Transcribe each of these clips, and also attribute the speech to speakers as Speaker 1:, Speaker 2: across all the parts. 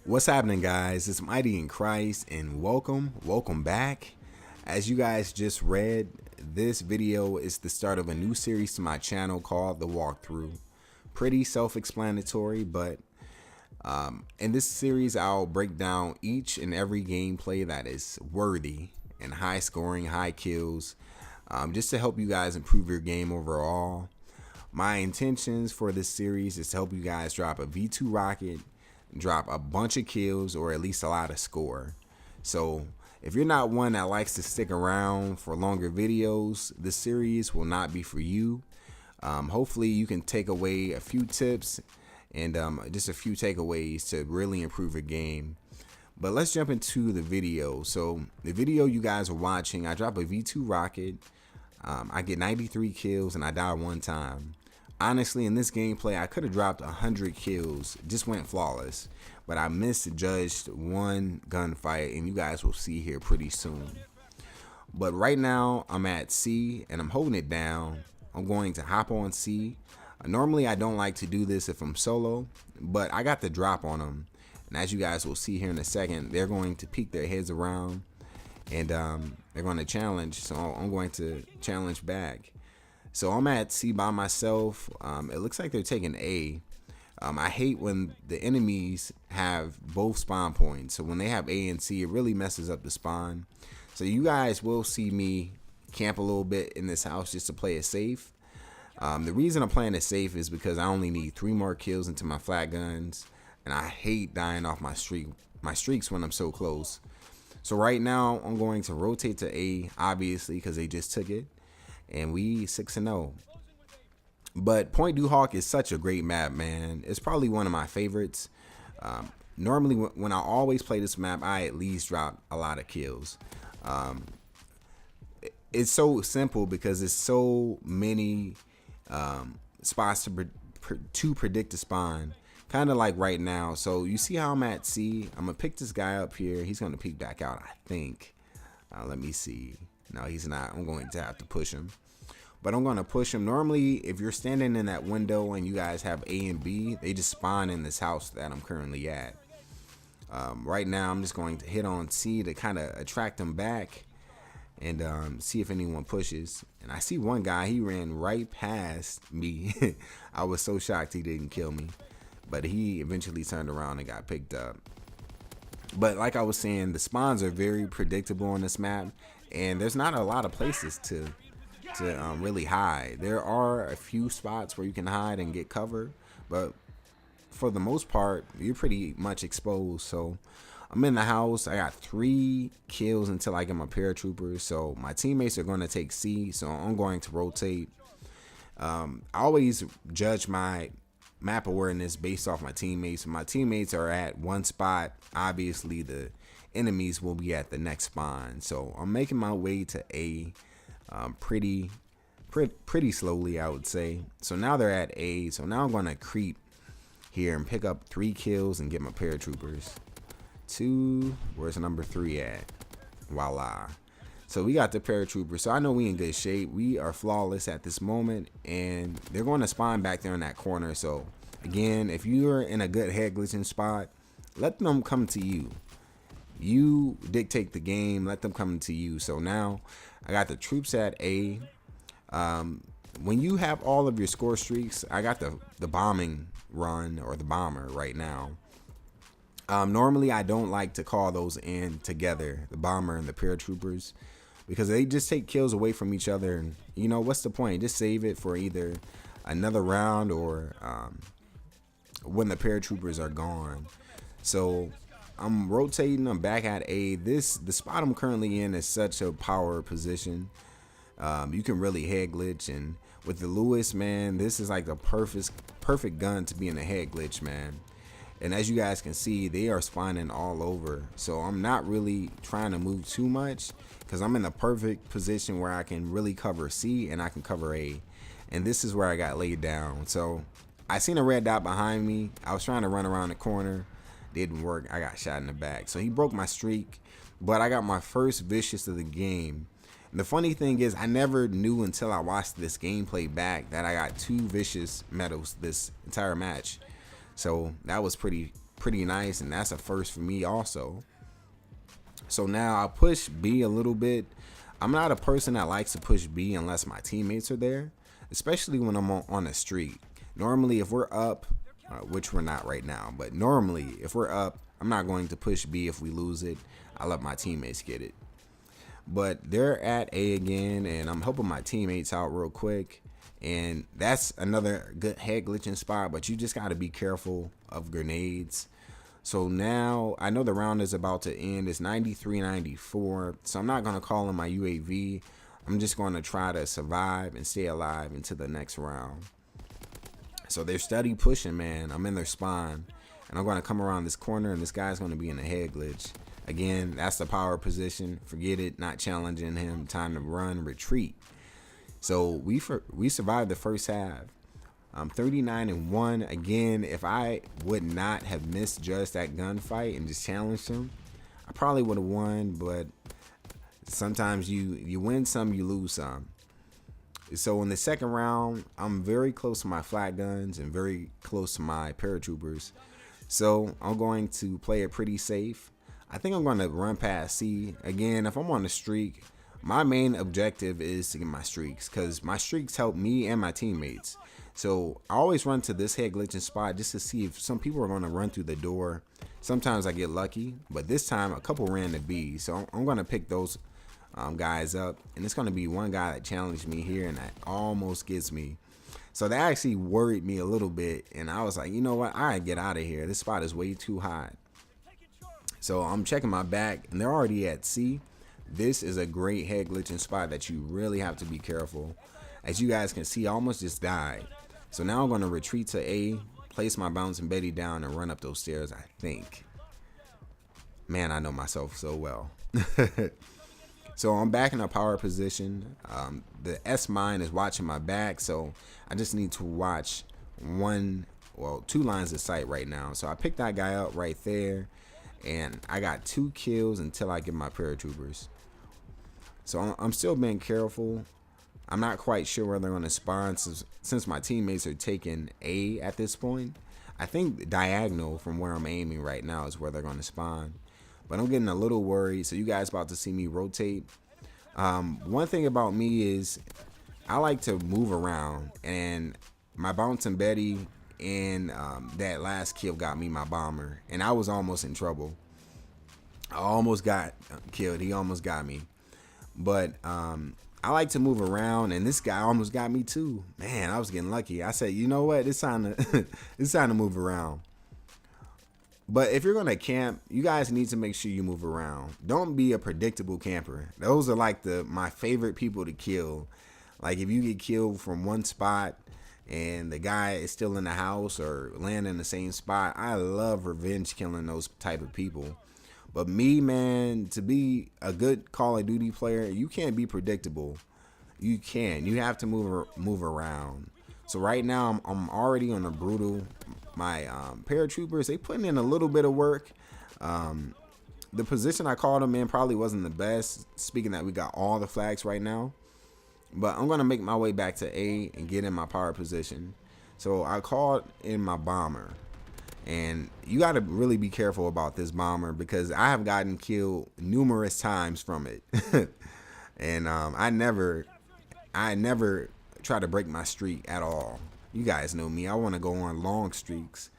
Speaker 1: What's happening, guys? It's Mighty in Christ, and welcome back. As you guys just read, this video is the start of a new series to my channel called The Walkthrough. Pretty self-explanatory, but in this series, I'll break down each and every gameplay that is worthy and high scoring, high kills, just to help you guys improve your game overall. My intentions for this series is to help you guys drop a V2 rocket, drop a bunch of kills, or at least a lot of score. So if you're not one that likes to stick around for longer videos, this series will not be for you. Hopefully you can take away a few tips and just a few takeaways to really improve your game. But let's jump into the video. So the video you guys are watching, I drop a V2 rocket, I get 93 kills, and I die one time. Honestly, in this gameplay, I could have dropped 100 kills, just went flawless, but I misjudged one gunfight, and you guys will see here pretty soon. But right now, I'm at C, and I'm holding it down. I'm going to hop on C. Normally, I don't like to do this if I'm solo, but I got the drop on them. And as you guys will see here in a second, they're going to peek their heads around, and they're going to challenge, so I'm going to challenge back. So I'm at C by myself. It looks like they're taking A. I hate when the enemies have both spawn points. So when they have A and C, it really messes up the spawn. So you guys will see me camp a little bit in this house just to play it safe. The reason I'm playing it safe is because I only need 3 more kills into my flat guns, and I hate dying off my streaks when I'm so close. So right now I'm going to rotate to A, obviously, because they just took it. And we 6-0. But Pointe Du Hoc is such a great map, man. It's probably one of my favorites. Normally, when I always play this map, I at least drop a lot of kills. It's so simple because there's so many spots to predict the spawn. Kind of like right now. So you see how I'm at C. I'm going to pick this guy up here. He's going to peek back out, I think. Let me see. No, he's not. I'm going to have to push him. But I'm going to push him. Normally, if you're standing in that window and you guys have A and B, they just spawn in this house that I'm currently at. Right now, I'm just going to hit on C to kind of attract them back and see if anyone pushes. And I see one guy. He ran right past me. I was so shocked he didn't kill me. But he eventually turned around and got picked up. But like I was saying, the spawns are very predictable on this map. And there's not a lot of places to really hide. There are a few spots where you can hide and get cover, but for the most part, you're pretty much exposed. So I'm in the house. I got 3 kills until I get my paratroopers. So my teammates are going to take C, so I'm going to rotate. I always judge my map awareness based off my teammates. If my teammates are at one spot, obviously the enemies will be at the next spawn. So I'm making my way to A pretty slowly, I would say. So now they're at A. So now I'm going to creep here and pick up 3 kills and get my paratroopers. 2, where's number 3 at? Voila. So we got the paratroopers. So I know we in good shape. We are flawless at this moment, and they're going to spawn back there in that corner. So again, if you're in a good head glitching spot, let them come to you. You dictate the game, let them come to you. So now I got the troops at A. When you have all of your score streaks, I got the bombing run, or the bomber right now. Normally I don't like to call those in together, the bomber and the paratroopers, because they just take kills away from each other. And you know, what's the point? Just save it for either another round or when the paratroopers are gone. So I'm rotating. I'm back at A. The spot I'm currently in is such a power position. You can really head glitch, and with the Lewis, man, this is like the perfect gun to be in a head glitch, man. And as you guys can see, they are spawning all over. So I'm not really trying to move too much because I'm in the perfect position where I can really cover C and I can cover A. And this is where I got laid down. So I seen a red dot behind me. I was trying to run around the corner. Didn't work. I got shot in the back. So he broke my streak, but I got my first vicious of the game. And the funny thing is, I never knew until I watched this gameplay back that I got 2 vicious medals this entire match. So that was pretty pretty nice, and that's a first for me also. So now I push B a little bit. I'm not a person that likes to push B unless my teammates are there, especially when I'm on a streak. Normally, if we're up, which we're not right now, but normally if we're up, I'm not going to push B if we lose it. I let my teammates get it. But they're at A again, and I'm helping my teammates out real quick. And that's another good head glitching spot, but you just got to be careful of grenades. So now I know the round is about to end. It's 93-94, so I'm not going to call in my UAV. I'm just going to try to survive and stay alive into the next round. So they're steady pushing, man. I'm in their spawn, and I'm going to come around this corner, and this guy's going to be in a head glitch. Again, that's the power position. Forget it, not challenging him. Time to run, retreat. So we survived the first half. 39-1. Again, if I would not have misjudged that gunfight and just challenged him, I probably would have won. But sometimes you win some, you lose some. So in the second round, I'm very close to my flat guns and very close to my paratroopers. So I'm going to play it pretty safe. I think I'm going to run past C. Again, if I'm on a streak, my main objective is to get my streaks, because my streaks help me and my teammates. So I always run to this head glitching spot just to see if some people are going to run through the door. Sometimes I get lucky, but this time a couple ran to B. So I'm going to pick those guys up, and it's going to be one guy that challenged me here, and that almost gets me. So that actually worried me a little bit, and I was like, you know what, I gotta get out of here. This spot is way too hot. So I'm checking my back, and they're already at C. This is a great head glitching spot that you really have to be careful. As you guys can see, I almost just died. So now I'm going to retreat to A, place my bouncing Betty down, and run up those stairs, I think. Man, I know myself so well. So I'm back in a power position. The S mine is watching my back, so I just need to watch two lines of sight right now. So I picked that guy up right there, and I got 2 kills until I get my paratroopers. So I'm still being careful. I'm not quite sure where they're going to spawn since my teammates are taking A at this point. I think diagonal from where I'm aiming right now is where they're going to spawn. But I'm getting a little worried. So you guys about to see me rotate. One thing about me is I like to move around. And my bouncing Betty and that last kill got me my bomber. And I was almost in trouble. I almost got killed. He almost got me. But I like to move around, and this guy almost got me too. Man, I was getting lucky. I said, you know what? It's time to it's time to move around. But if you're gonna camp, you guys need to make sure you move around. Don't be a predictable camper. Those are like my favorite people to kill. Like if you get killed from one spot and the guy is still in the house or land in the same spot, I love revenge killing those type of people. But me, man, to be a good Call of Duty player, you can't be predictable. You have to move around. So right now, I'm already on a brutal. My paratroopers, they putting in a little bit of work. The position I called them in probably wasn't the best. Speaking that, we got all the flags right now. But I'm going to make my way back to A and get in my power position. So I called in my bomber. And you got to really be careful about this bomber, because I have gotten killed numerous times from it. And I never try to break my streak at all. You guys know me. I want to go on long streaks.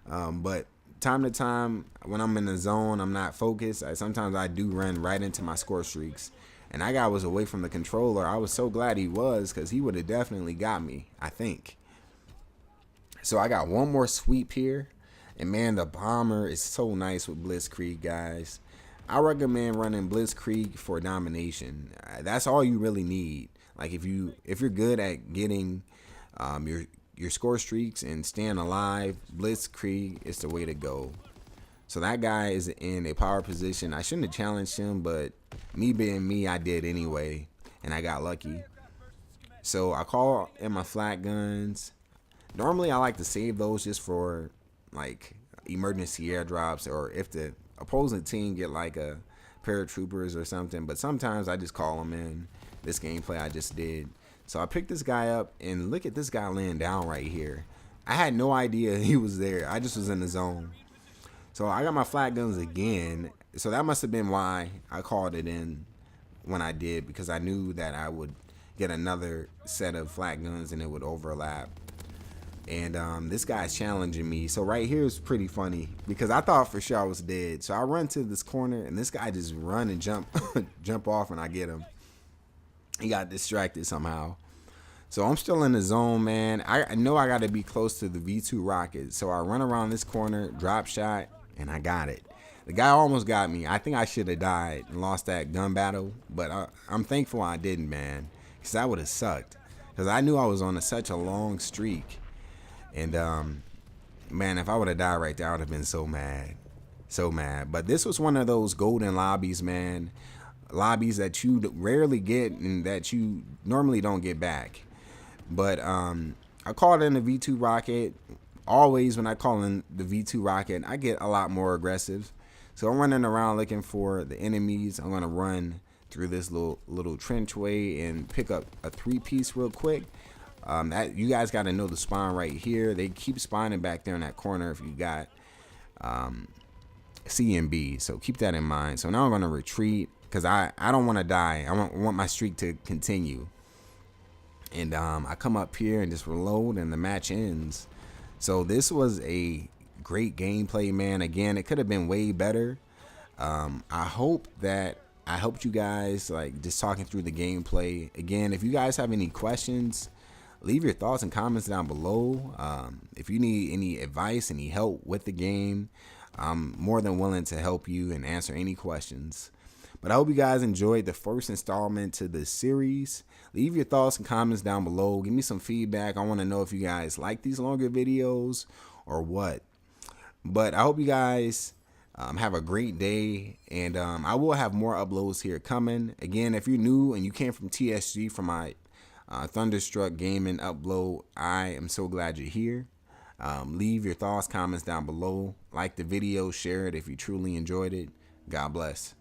Speaker 1: But time to time, when I'm in the zone, I'm not focused. Sometimes I do run right into my score streaks. And that guy was away from the controller. I was so glad he was, because he would have definitely got me, I think. So I got one more sweep here. And man, the bomber is so nice with Blitzkrieg, guys. I recommend running Blitzkrieg for domination. That's all you really need. Like if you're good at getting your score streaks and staying alive, Blitzkrieg is the way to go. So that guy is in a power position. I shouldn't have challenged him, but me being me, I did anyway, and I got lucky. So I call in my flat guns. Normally I like to save those just for like emergency airdrops, or if the opposing team get like a paratroopers or something. But sometimes I just call them in. This gameplay I just did. So I picked this guy up, and look at this guy laying down right here. I had no idea he was there. I just was in the zone. So I got my flat guns again. So that must have been why I called it in when I did, because I knew that I would get another set of flat guns and it would overlap. And this guy's challenging me. So right here is pretty funny because I thought for sure I was dead. So I run to this corner and this guy just run and jump jump off and I get him. He got distracted somehow. So I'm still in the zone, man. I know I got to be close to the V2 rocket. So I run around this corner, drop shot, and I got it. The guy almost got me. I think I should have died and lost that gun battle. But I'm thankful I didn't, man. Because that would have sucked. Because I knew I was on such a long streak. And, man, if I would have died right there, I would have been so mad. So mad. But this was one of those golden lobbies, man. Lobbies that you rarely get and that you normally don't get back. But I called in the V2 rocket. Always when I call in the V2 rocket, I get a lot more aggressive. So I'm running around looking for the enemies. I'm going to run through this little trenchway and pick up a 3-piece real quick. That you guys got to know the spawn right here. They keep spawning back there in that corner if you got C and B. So keep that in mind. So now I'm going to retreat because I don't want to die. I want my streak to continue. And I come up here and just reload and the match ends. So this was a great gameplay, man. Again, it could have been way better. I hope that I helped you guys, like, just talking through the gameplay. Again, if you guys have any questions, leave your thoughts and comments down below. If you need any advice, any help with the game, I'm more than willing to help you and answer any questions. But I hope you guys enjoyed the first installment to this series. Leave your thoughts and comments down below. Give me some feedback. I want to know if you guys like these longer videos or what. But I hope you guys have a great day. And I will have more uploads here coming. Again, if you're new and you came from TSG from my Thunderstruck Gaming upload, I am so glad you're here. Leave your thoughts, comments down below. Like the video, share it if you truly enjoyed it. God bless.